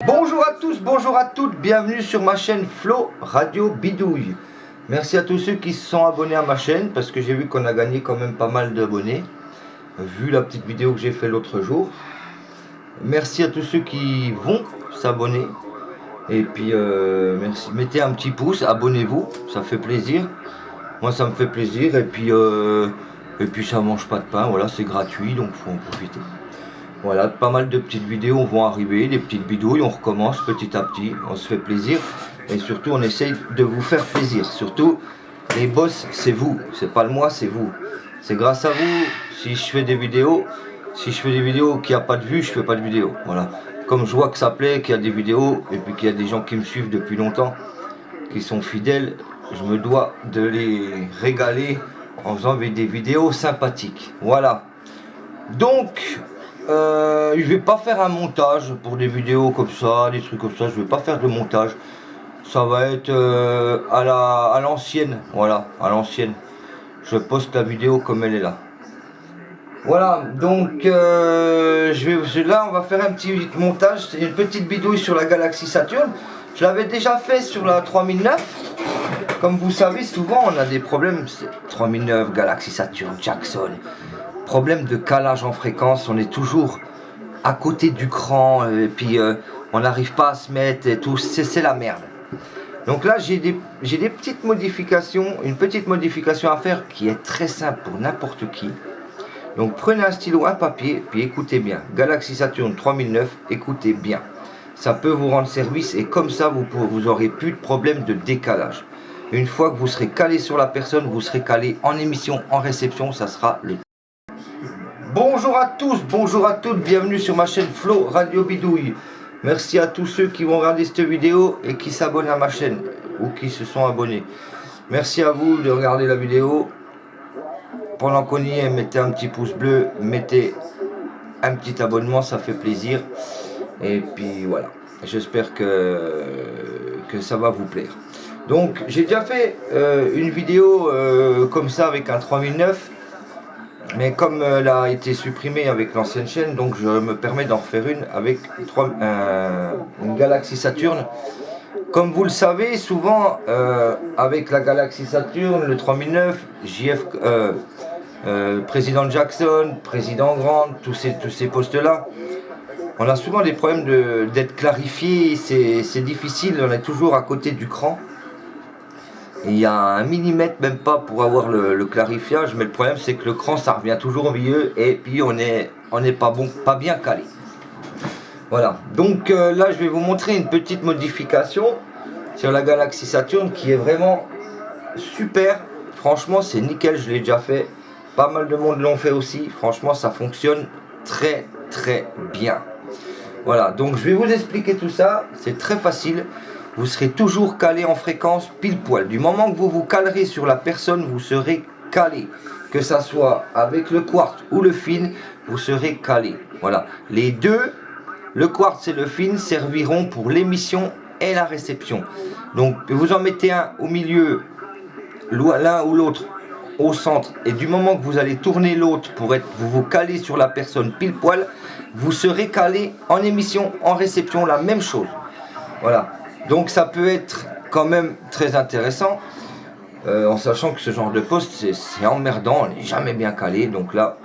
Bonjour à tous, bonjour à toutes, bienvenue sur ma chaîne Flo Radio Bidouille. Merci à tous ceux qui se sont abonnés à ma chaîne parce que j'ai vu qu'on a gagné quand même pas mal d'abonnés vu la petite vidéo que j'ai fait l'autre jour. Merci à tous ceux qui vont s'abonner et puis merci, mettez un petit pouce, abonnez-vous, ça fait plaisir. Moi ça me fait plaisir et puis ça mange pas de pain, voilà, c'est gratuit donc faut en profiter. Voilà, pas mal de petites vidéos vont arriver, des petites bidouilles, on recommence petit à petit, on se fait plaisir et surtout on essaye de vous faire plaisir. Surtout les boss, c'est vous, c'est pas le moi, c'est vous. C'est grâce à vous si je fais des vidéos. Si je fais des vidéos qui a pas de vues, je fais pas de vidéos. Voilà. Comme je vois que ça plaît, qu'il y a des vidéos et puis qu'il y a des gens qui me suivent depuis longtemps, qui sont fidèles, je me dois de les régaler en faisant des vidéos sympathiques. Voilà. Donc je vais pas faire un montage pour des vidéos comme ça, des trucs comme ça, je vais pas faire de montage. Ça va être à l'ancienne, voilà, à l'ancienne. Je poste la vidéo comme elle est là. Voilà, donc là on va faire un petit montage, c'est une petite bidouille sur la Galaxy Saturn. Je l'avais déjà fait sur la 3009. Comme vous savez, souvent on a des problèmes, 3009, Galaxy Saturn, Jackson. Problème de calage en fréquence, on est toujours à côté du cran et puis on n'arrive pas à se mettre et tout, c'est la merde. Donc là j'ai des petites modifications, une petite modification à faire qui est très simple pour n'importe qui. Donc prenez un stylo, un papier, puis écoutez bien. Galaxy Saturn 3009, écoutez bien. Ça peut vous rendre service et comme ça vous aurez plus de problème de décalage. Une fois que vous serez calé sur la personne, vous serez calé en émission, en réception, ça sera le... Bonjour à tous, bonjour à toutes, bienvenue sur ma chaîne Flo Radio Bidouille. Merci à tous ceux qui vont regarder cette vidéo et qui s'abonnent à ma chaîne ou qui se sont abonnés. Merci à vous de regarder la vidéo. Pendant qu'on y est, mettez un petit pouce bleu, mettez un petit abonnement, ça fait plaisir. Et puis voilà, j'espère que ça va vous plaire. Donc j'ai déjà fait une vidéo comme ça avec un 3009. Mais comme elle a été supprimée avec l'ancienne chaîne, donc je me permets d'en refaire une avec une Galaxy Saturn. Comme vous le savez, souvent avec la Galaxy Saturn, le 3009, président Jackson, président Grant, tous ces postes-là, on a souvent des problèmes d'être clarifié, c'est difficile, on est toujours à côté du cran. Il y a un millimètre même pas pour avoir le clarifiage, mais le problème c'est que le cran ça revient toujours au milieu et puis on est pas bon, pas bien calé. Voilà, donc là je vais vous montrer une petite modification sur la Galaxy Saturn qui est vraiment super. Franchement c'est nickel, je l'ai déjà fait, pas mal de monde l'ont fait aussi, franchement ça fonctionne très bien. Voilà, donc je vais vous expliquer tout ça, c'est très facile. Vous serez toujours calé en fréquence pile poil. Du moment que vous vous calerez sur la personne, vous serez calé. Que ça soit avec le quartz ou le fin, vous serez calé. Voilà. Les deux, le quartz et le fin, serviront pour l'émission et la réception. Donc vous en mettez un au milieu, l'un ou l'autre au centre. Et du moment que vous allez tourner l'autre pour vous caler sur la personne pile poil, vous serez calé en émission, en réception, la même chose. Voilà. Donc ça peut être quand même très intéressant, en sachant que ce genre de poste c'est emmerdant, on n'est jamais bien calé, donc là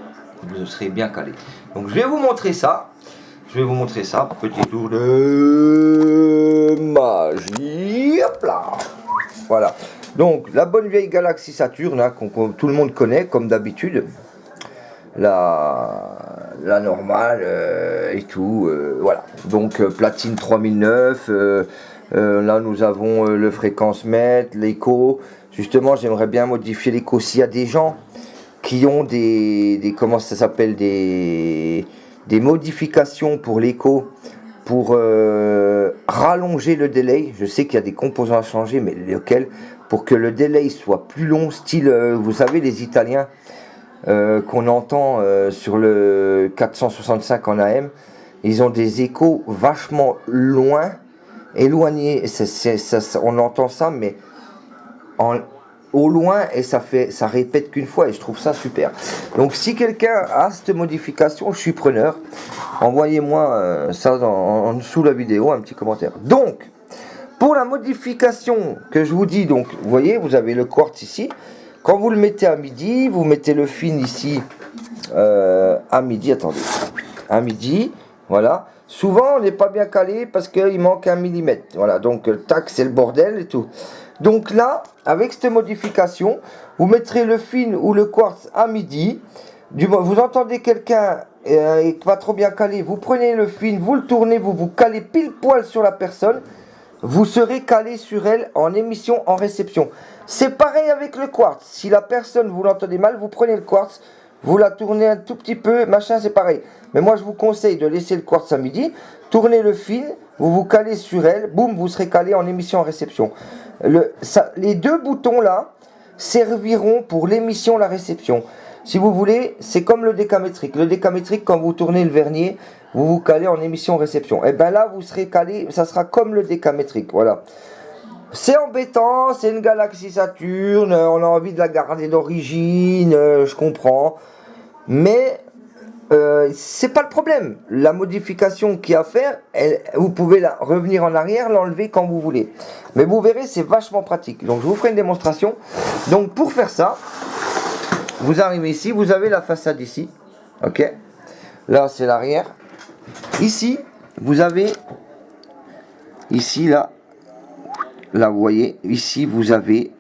vous serez bien calé. Donc je vais vous montrer ça, petit tour de magie, hop là. Voilà, donc la bonne vieille Galaxy Saturn, hein, tout le monde connaît comme d'habitude, la normale et tout, voilà. Donc platine 3009, là nous avons le fréquence mètre, l'écho. Justement j'aimerais bien modifier l'écho. S'il y a des gens qui ont des comment ça s'appelle, des modifications pour l'écho, pour rallonger le délai, je sais qu'il y a des composants à changer, mais lesquels, pour que le délai soit plus long, style vous savez les Italiens qu'on entend sur le 465 en AM, ils ont des échos vachement loin, éloignés, on entend ça, mais au loin et ça répète qu'une fois et je trouve ça super. Donc si quelqu'un a cette modification, je suis preneur. Envoyez-moi ça en dessous de la vidéo, un petit commentaire. Donc, pour la modification que je vous dis, donc vous voyez, vous avez le quartz ici. Quand vous le mettez à midi, vous mettez le fin ici à midi, attendez, à midi, voilà. Souvent on n'est pas bien calé parce qu'il manque 1 millimètre, voilà, donc tac, c'est le bordel et tout. Donc là, avec cette modification, vous mettrez le fin ou le quartz à midi. Vous entendez quelqu'un pas trop bien calé, vous prenez le fin, vous le tournez, vous vous calez pile poil sur la personne. Vous serez calé sur elle en émission, en réception. C'est pareil avec le quartz. Si la personne, vous l'entendez mal, vous prenez le quartz, vous la tournez un tout petit peu, machin, c'est pareil. Mais moi, je vous conseille de laisser le quartz à midi, tournez le fil, vous vous calez sur elle, boum, vous serez calé en émission, en réception. Les deux boutons là serviront pour l'émission, la réception. Si vous voulez, c'est comme le décamétrique. Le décamétrique, quand vous tournez le vernier, vous vous calez en émission-réception. Et bien là, vous serez calé, ça sera comme le décamétrique, voilà. C'est embêtant, c'est une galaxie Saturne, on a envie de la garder d'origine, je comprends. Mais c'est pas le problème. La modification qu'il y a à faire, vous pouvez revenir en arrière, l'enlever quand vous voulez. Mais vous verrez, c'est vachement pratique. Donc je vous ferai une démonstration. Donc pour faire ça, vous arrivez ici, vous avez la façade ici, ok. Là c'est l'arrière. Ici, vous avez, ici là, vous voyez, ici vous avez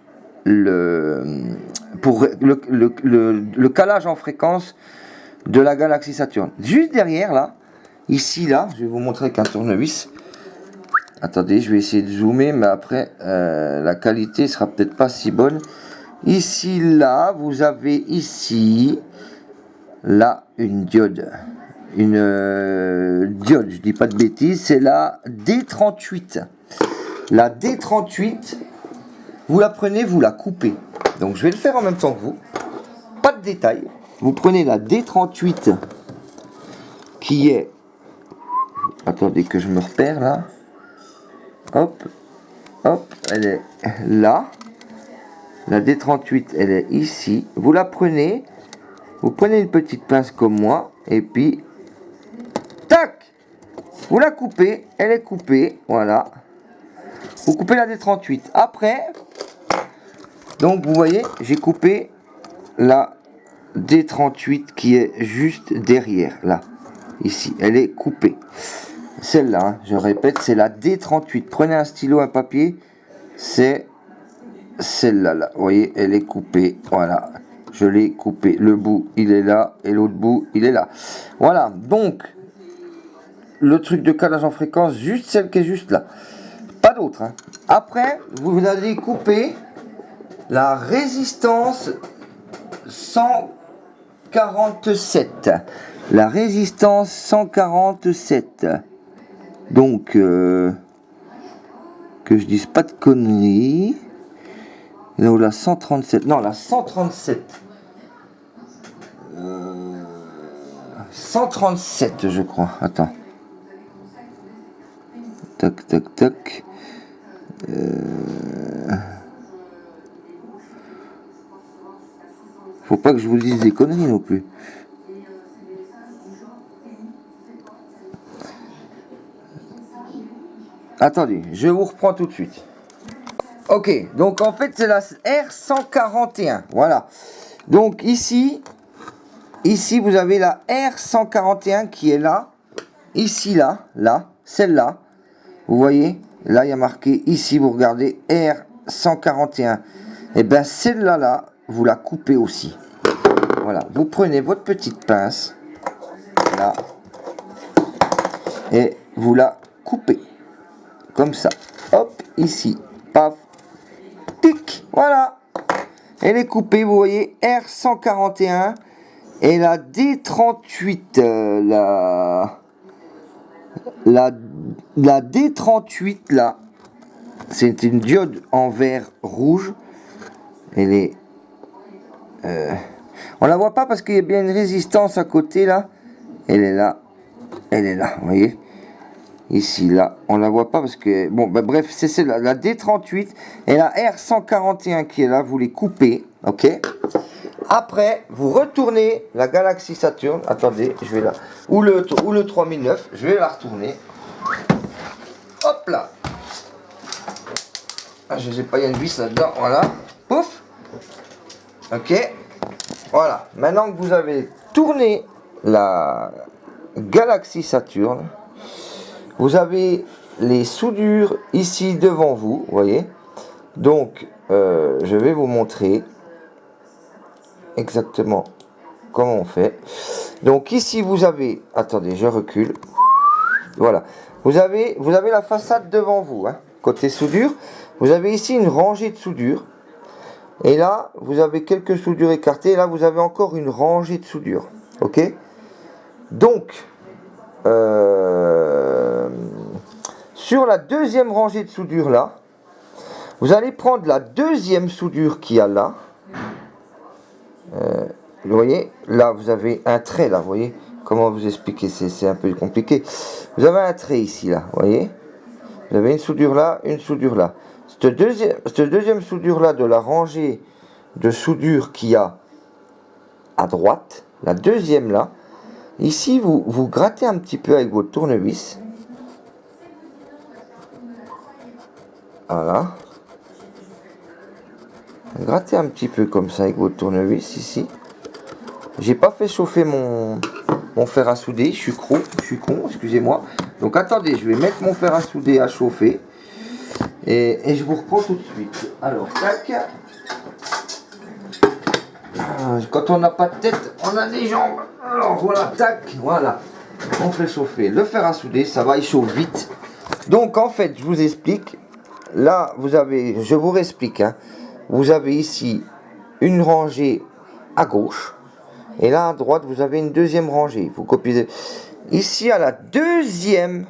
le calage en fréquence de la galaxie Saturne. Juste derrière là, ici là, je vais vous montrer avec un tournevis. Attendez, je vais essayer de zoomer, mais après la qualité sera peut-être pas si bonne. Ici là, vous avez ici là une diode. Une diode, je dis pas de bêtises, c'est la D38. La D38, vous la prenez, vous la coupez. Donc je vais le faire en même temps que vous. Pas de détail. Vous prenez la D38 qui est... Attendez que je me repère là. Hop, hop, elle est là. La D38, elle est ici. Vous la prenez, vous prenez une petite pince comme moi, et puis, tac, vous la coupez, elle est coupée, voilà. Vous coupez la D38. Après, donc vous voyez, j'ai coupé la D38 qui est juste derrière, là, ici, elle est coupée. Celle-là, hein, je répète, c'est la D38. Prenez un stylo, un papier, c'est celle-là, là. Vous voyez, elle est coupée, voilà. Je l'ai coupé, le bout il est là et l'autre bout il est là, voilà. Donc le truc de calage en fréquence, juste celle qui est juste là, pas d'autre, hein. Après vous allez couper la résistance 147, la résistance 147, donc que je dise pas de conneries. Non, la 137, non, la 137. 137, je crois. Attends. Tac, tac, tac. Faut pas que je vous dise des conneries non plus. Attendez, je vous reprends tout de suite. Ok, donc en fait c'est la R141, voilà. Donc ici vous avez la R141 qui est là, ici là, celle-là. Vous voyez, là il y a marqué ici, vous regardez R141. Et bien celle-là, là, vous la coupez aussi. Voilà, vous prenez votre petite pince, là, et vous la coupez, comme ça. Hop, ici, paf. Tic, voilà, elle est coupée, vous voyez, R141 et la D38, la D38 là, c'est une diode en verre rouge, elle est, on la voit pas parce qu'il y a bien une résistance à côté là, elle est là, vous voyez, Ici, là, on la voit pas parce que... Bon, bah, bref, c'est celle-là, la D38 et la R141 qui est là, vous les coupez, ok. Après, vous retournez la Galaxy Saturn. Attendez, je vais là. Ou le 3009, je vais la retourner. Hop là. Ah, je sais pas, il y a une vis là-dedans, voilà. Pouf. Ok. Voilà. Maintenant que vous avez tourné la Galaxy Saturn, vous avez les soudures ici devant vous, voyez. Donc, je vais vous montrer exactement comment on fait. Donc ici vous avez, attendez, je recule. Voilà. Vous avez la façade devant vous, hein, côté soudure. Vous avez ici une rangée de soudure. Et là, vous avez quelques soudures écartées. Et là, vous avez encore une rangée de soudure. Ok. Donc, sur la deuxième rangée de soudure là, vous allez prendre la deuxième soudure qu'il y a là. Vous voyez, là vous avez un trait là, vous voyez. Comment vous expliquer, c'est un peu compliqué. Vous avez un trait ici là, vous voyez. Vous avez une soudure là, une soudure là. Cette deuxième soudure là de la rangée de soudure qu'il y a à droite, la deuxième là, ici vous grattez un petit peu avec votre tournevis. Voilà. Grattez un petit peu comme ça avec votre tournevis ici. J'ai pas fait chauffer mon fer à souder, je suis con, excusez-moi. Donc attendez, je vais mettre mon fer à souder à chauffer. Et je vous reprends tout de suite. Alors, tac. Quand on n'a pas de tête, on a des jambes. Alors voilà, tac, voilà. On fait chauffer le fer à souder, ça va, il chauffe vite. Donc en fait, je vous explique. Là, vous avez, je vous réexplique, hein. Vous avez ici une rangée à gauche. Et là, à droite, vous avez une deuxième rangée. Vous copiez. Ici, à la deuxième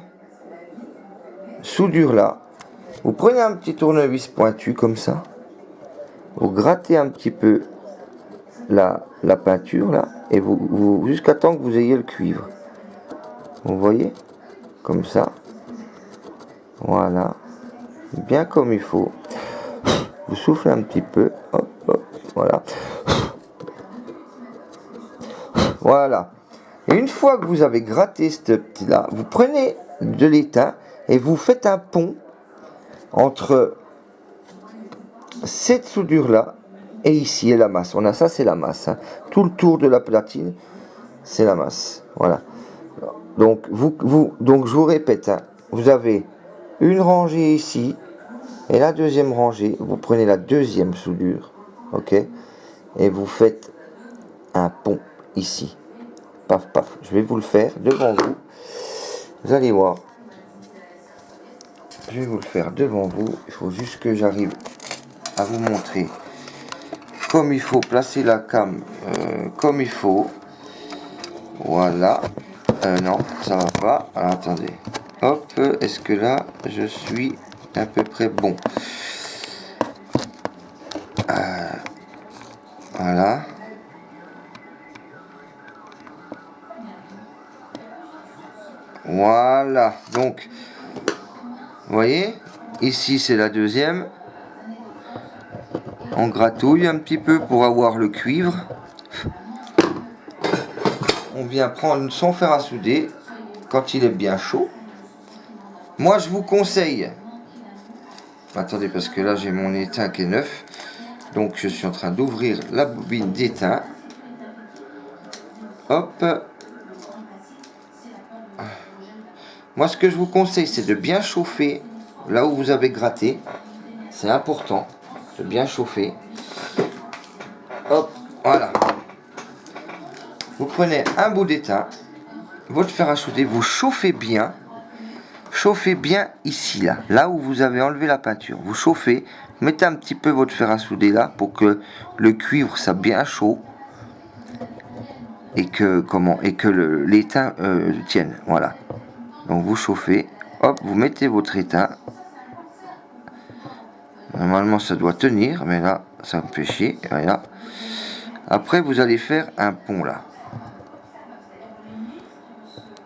soudure là, vous prenez un petit tournevis pointu comme ça. Vous grattez un petit peu la peinture là. Et vous jusqu'à temps que vous ayez le cuivre. Vous voyez? Comme ça. Voilà. Bien comme il faut. Vous soufflez un petit peu. Hop, hop. Voilà. Voilà. Et une fois que vous avez gratté ce petit là, vous prenez de l'étain et vous faites un pont entre cette soudure là et ici est la masse. On a ça, c'est la masse. Hein. Tout le tour de la platine, c'est la masse. Voilà. Donc donc je vous répète, hein, vous avez une rangée ici et la deuxième rangée. Vous prenez la deuxième soudure, ok, et vous faites un pont ici. Paf, paf. Je vais vous le faire devant vous. Vous allez voir. Je vais vous le faire devant vous. Il faut juste que j'arrive à vous montrer comme il faut placer la cam comme il faut. Voilà. Non, ça va pas. Alors, attendez. Hop. Est-ce que là, je suis à peu près bon? Voilà. Voilà. Donc, vous voyez, ici c'est la deuxième. On gratouille un petit peu pour avoir le cuivre. On vient prendre son fer à souder quand il est bien chaud. Moi je vous conseille, attendez parce que là j'ai mon étain qui est neuf, donc je suis en train d'ouvrir la bobine d'étain. Hop. Moi ce que je vous conseille c'est de bien chauffer là où vous avez gratté. C'est important de bien chauffer. Hop, voilà. Vous prenez un bout d'étain, votre fer à souder, vous chauffez bien. Chauffez bien ici, là où vous avez enlevé la peinture. Vous chauffez, mettez un petit peu votre fer à souder là pour que le cuivre soit bien chaud et que l'étain tienne. Voilà. Donc vous chauffez, hop, vous mettez votre étain. Normalement ça doit tenir, mais là ça me fait chier. Voilà. Après vous allez faire un pont là.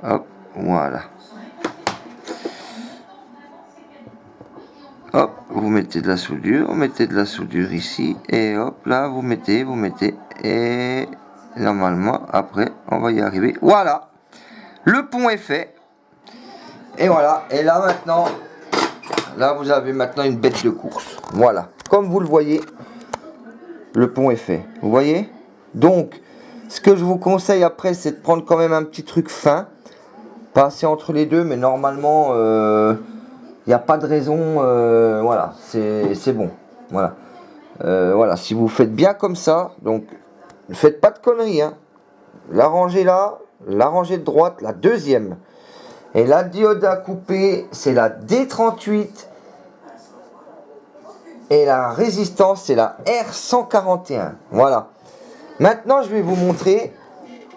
Hop, voilà. hop, vous mettez de la soudure, vous mettez de la soudure ici, et hop, là, vous mettez, et normalement, après, on va y arriver. Voilà, le pont est fait. Et voilà, et là maintenant, là vous avez maintenant une bête de course. Voilà, comme vous le voyez, le pont est fait. Vous voyez? Donc, ce que je vous conseille après, c'est de prendre quand même un petit truc fin. Passer entre les deux, mais normalement, il n'y a pas de raison. Voilà, c'est bon. Voilà. Voilà, si vous faites bien comme ça, donc ne faites pas de conneries. Hein. La rangée là, la rangée de droite, la deuxième. Et la diode à couper, c'est la D38. Et la résistance, c'est la R141. Voilà. Maintenant, je vais vous montrer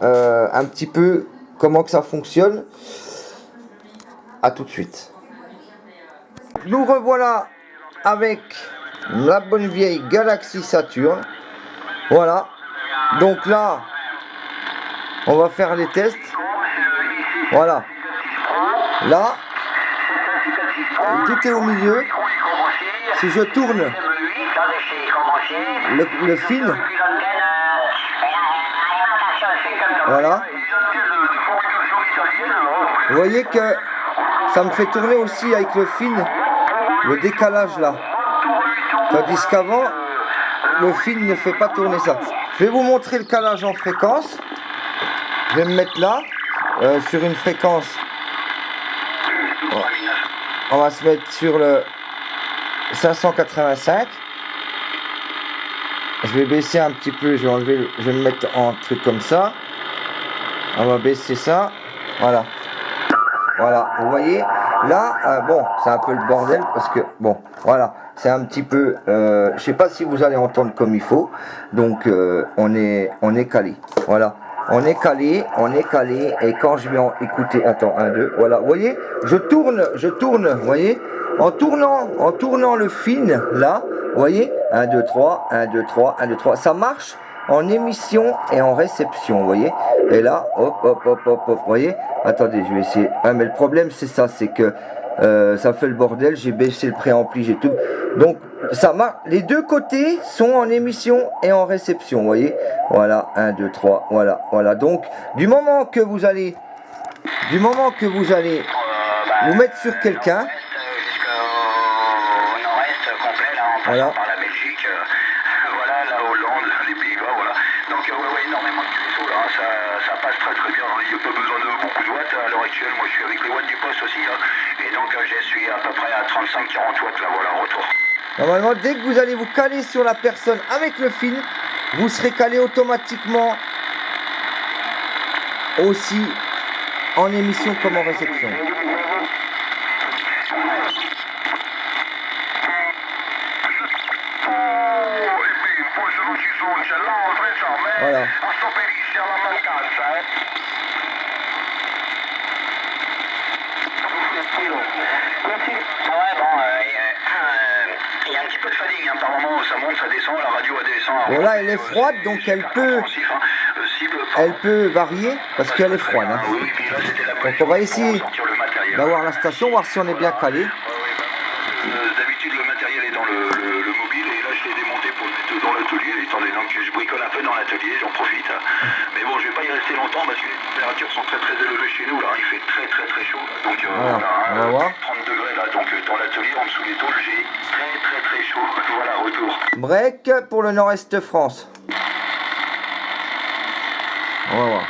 un petit peu comment que ça fonctionne. A tout de suite. Nous revoilà avec la bonne vieille Galaxy Saturn. Voilà. Donc là, on va faire les tests. Voilà. Là, tout est au milieu. Si je tourne le fil, voilà. Vous voyez que ça me fait tourner aussi avec le fil, le décalage là. Tandis qu'avant, le fil ne fait pas tourner ça. Je vais vous montrer le calage en fréquence. Je vais me mettre là, sur une fréquence. On va se mettre sur le 585. Je vais baisser un petit peu, je vais enlever, je vais me mettre en truc comme ça. On va baisser ça. Voilà. Voilà, vous voyez. Là, bon, c'est un peu le bordel parce que, bon, voilà, c'est un petit peu, je sais pas si vous allez entendre comme il faut. Donc, on est calé. Voilà. On est calé, et quand je vais en écouter, attends, 1, 2, voilà, vous voyez, je tourne, vous voyez, en tournant le fil, là, vous voyez, 1, 2, 3, 1, 2, 3, 1, 2, 3, ça marche en émission et en réception, vous voyez, et là, hop, vous voyez, attendez, je vais essayer, ah, mais le problème, c'est ça, c'est que ça fait le bordel, j'ai baissé le préampli, j'ai tout, donc, ça marche, les deux côtés sont en émission et en réception, vous voyez, voilà, 1, 2, 3, voilà, donc, du moment que vous allez vous mettre sur quelqu'un, voilà, par la Belgique, voilà, la Hollande, les Pays-Bas, voilà. Donc ouais, énormément de vaisseaux là, ça passe très bien. Il n'y a pas besoin de beaucoup de watts à l'heure actuelle. Moi je suis avec les watts du poste aussi là. Et donc je suis à peu près à 35-40 watts là, voilà, retour. Normalement, dès que vous allez vous caler sur la personne avec le fil, vous serez calé automatiquement aussi en émission comme en réception. Voilà. Il y a un petit peu de fading, hein, par moment ça monte, ça descend, la radio descend. Bon là elle est froide donc elle peut varier parce qu'elle est froide. Hein. Donc on va essayer d'avoir la station, voir si on est bien calé. D'habitude le matériel est dans le mobile et là je l'ai démonté pour le mettre dans l'atelier, étant donné que je bricole un peu dans l'atelier, j'en profite. Mais bon, je vais pas y rester longtemps parce que les températures sont très élevées chez nous là, il fait très chaud. Donc voilà, on va voir. 30 degrés là, donc dans l'atelier en dessous des tôles j'ai très chaud. Voilà, retour. Break pour le nord-est France. On va voir.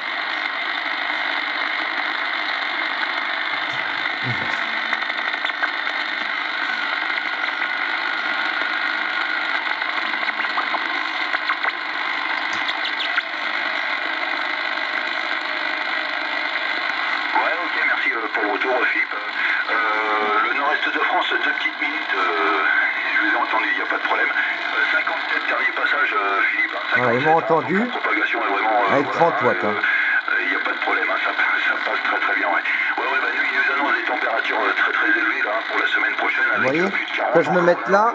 Pour le retour, Philippe. Le nord-est de France, 2 petites minutes. Je vous ai entendu, il n'y a pas de problème. 57 dernier passage, Philippe. Voilà, ils m'ont entendu. La propagation est vraiment. Avec 30 watts. Hein. Il n'y a pas de problème, hein, ça passe très bien. Ouais. Bah, nous, il nous annonce des températures très élevées là, pour la semaine prochaine. Vous avec voyez plus de 40, que je me mette là.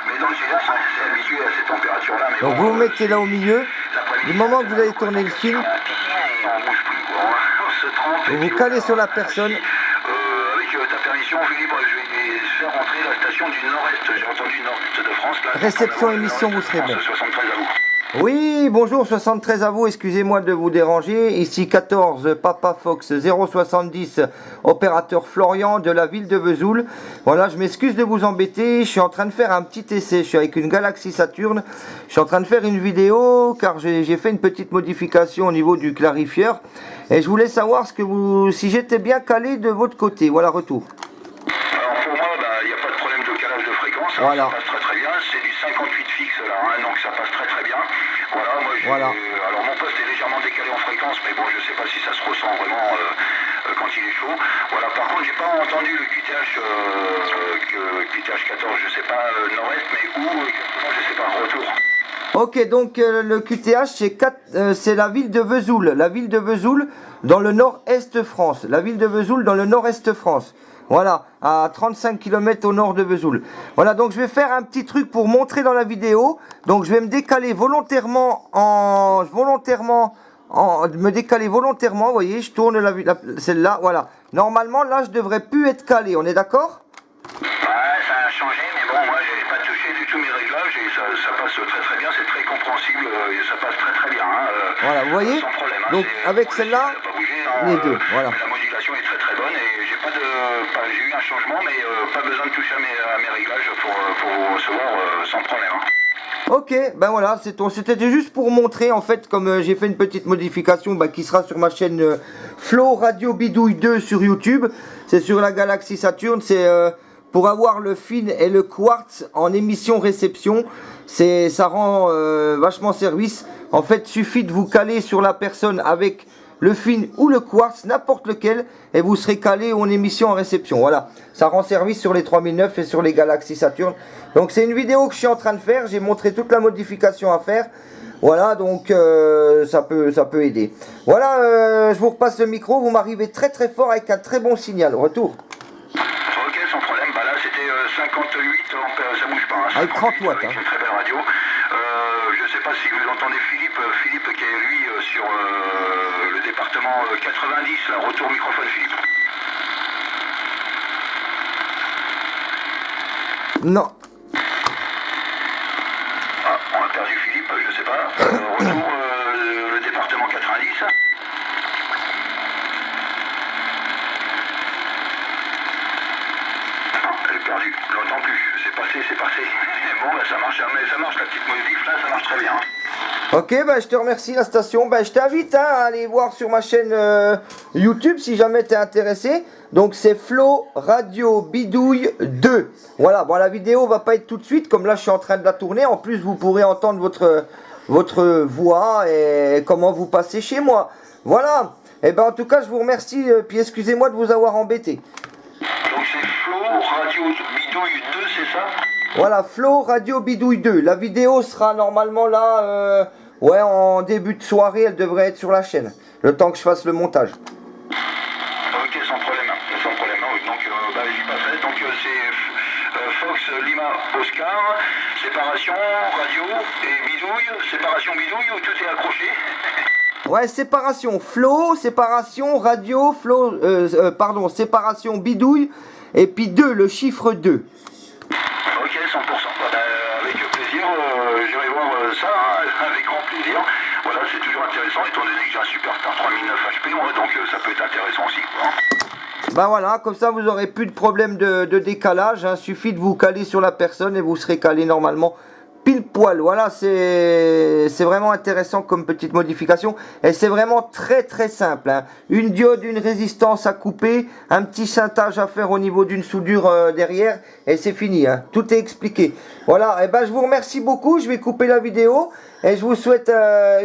Mais dans le sud-est, c'est habitué à ces températures-là. Donc vous vous mettez là au milieu. Du moment que vous allez tourner le fil, vous vous calez sur la personne. Avec ta permission, Philippe. dit, bah, je vais faire rentrer la station du Nord-Est. J'ai entendu Nord-Est de France. Là, Réception émission, vous serez bon. 73 à vous. Oui, bonjour, 73 à vous, excusez-moi de vous déranger. Ici 14, Papa Fox 070, opérateur Florian de la ville de Vesoul. Voilà, je m'excuse de vous embêter, je suis en train de faire un petit essai, je suis avec une Galaxy Saturn. Je suis en train de faire une vidéo car j'ai fait une petite modification au niveau du clarifieur. Et je voulais savoir si j'étais bien calé de votre côté. Voilà, retour. Alors pour moi, il n'y a pas de problème de calage de fréquence, hein, voilà. Ça passe très très bien, c'est du 58 fixe là, hein, donc ça passe très très bien. Voilà, moi alors mon poste est légèrement décalé en fréquence, mais bon, je sais pas si ça se ressent vraiment quand il est chaud. Voilà, par contre, j'ai pas entendu le QTH 14, je sais pas Nord-Est, mais où exactement, je sais pas, retour. Ok, donc le QTH, c'est la ville de Vesoul. La ville de Vesoul dans le nord-est France. La ville de Vesoul dans le nord-est France. Voilà, à 35 km au nord de Vesoul. Voilà, donc je vais faire un petit truc pour montrer dans la vidéo. Donc je vais me décaler volontairement me décaler volontairement, vous voyez, je tourne celle-là, voilà. Normalement, là, je devrais plus être calé, on est d'accord ? Ouais, ça a changé, mais bon, moi, j'ai pas touché du tout mes réglages et ça passe très très bien, c'est très compréhensible et ça passe très très bien. Hein, voilà, vous voyez ? Sans problème. Hein, donc, avec celle-là, les deux, voilà. Mais la modulation est très très bonne et j'ai eu un changement, mais pas besoin de toucher à mes réglages pour vous recevoir sans problème. Hein. Ok, ben voilà, c'était juste pour montrer en fait, comme j'ai fait une petite modification qui sera sur ma chaîne Flo Radio Bidouille 2 sur YouTube. C'est sur la Galaxy Saturn, c'est pour avoir le fin et le quartz en émission réception. Ça rend vachement service. En fait, suffit de vous caler sur la personne avec le fin ou le quartz, n'importe lequel, et vous serez calé en émission en réception. Voilà, ça rend service sur les 3009 et sur les Galaxy Saturn. Donc c'est une vidéo que je suis en train de faire, j'ai montré toute la modification à faire. Voilà, donc ça peut aider. Voilà, je vous repasse le micro, vous m'arrivez très très fort avec un très bon signal. Retour. Ok, sans problème, là c'était 58 ampères, ça bouge pas. Hein, avec 30 watts. Avec une très belle radio. Je sais pas si vous entendez Philippe qui est lui sur le département 90, là, retour microphone Philippe. Non. Ah, on a perdu Philippe, je sais pas. Retour le département 90. Elle est perdue, je l'entends plus. C'est passé. Bon, ça marche la petite modif là, ça marche très bien. Ok, je te remercie la station. Je t'invite à aller voir sur ma chaîne YouTube si jamais tu es intéressé. Donc c'est Flo Radio Bidouille 2. Voilà, bon la vidéo va pas être tout de suite, comme là je suis en train de la tourner. En plus vous pourrez entendre votre voix et comment vous passez chez moi. Voilà, et en tout cas je vous remercie, puis excusez-moi de vous avoir embêté. Donc c'est Flo Radio Bidouille 2, c'est ça ? Voilà, Flo Radio Bidouille 2. La vidéo sera normalement là, en début de soirée, elle devrait être sur la chaîne. Le temps que je fasse le montage. Ok, sans problème. Donc j'y passerai. Donc c'est Fox Lima Oscar, séparation, radio et bidouille. Séparation bidouille où tout est accroché. Ouais, séparation Flo, séparation radio, Flo, séparation bidouille, et puis 2, le chiffre 2. Ok, 100%. Avec plaisir, j'irai voir ça, avec grand plaisir. Voilà, c'est toujours intéressant, étant donné que j'ai un Superstar 3009 HP, moi, donc ça peut être intéressant aussi. Quoi. Voilà, comme ça vous n'aurez plus de problème de décalage, hein. Suffit de vous caler sur la personne et vous serez calé normalement pile poil. Voilà, c'est vraiment intéressant comme petite modification et c'est vraiment très très simple, hein. Une diode, une résistance à couper, un petit cintage à faire au niveau d'une soudure derrière et c'est fini, hein. Tout est expliqué. Voilà, et je vous remercie beaucoup, je vais couper la vidéo et je vous souhaite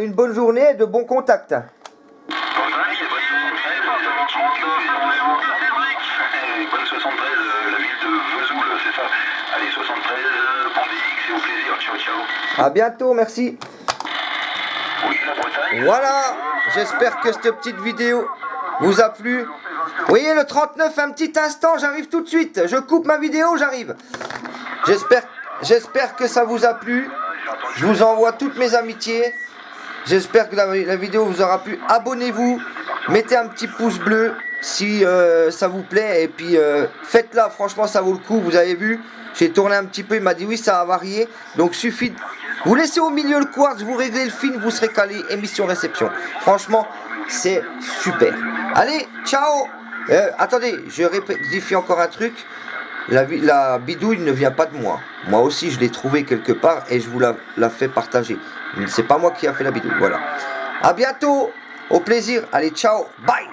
une bonne journée et de bons contacts. Bonne 73, la ville de Vesoul, c'est ça. Allez, 73, bon DX et au plaisir, ciao. À bientôt, merci. Oui, la Bretagne. Voilà, j'espère que cette petite vidéo vous a plu. Vous voyez le 39, un petit instant, j'arrive tout de suite. Je coupe ma vidéo, j'arrive. J'espère que ça vous a plu. Je vous envoie toutes mes amitiés. J'espère que la vidéo vous aura plu. Abonnez-vous, mettez un petit pouce bleu. si ça vous plaît. Et puis faites-la, franchement ça vaut le coup. Vous avez vu, j'ai tourné un petit peu, il m'a dit oui ça a varié. Donc suffit de vous laissez au milieu le quartz, vous réglez le film, vous serez calé, émission réception. Franchement c'est super. Allez, ciao. Attendez, je rectifie encore un truc. La bidouille ne vient pas de moi. Moi aussi, je l'ai trouvée quelque part et je vous la fais partager. C'est pas moi qui a fait la bidouille. Voilà. À bientôt. Au plaisir. Allez, ciao. Bye.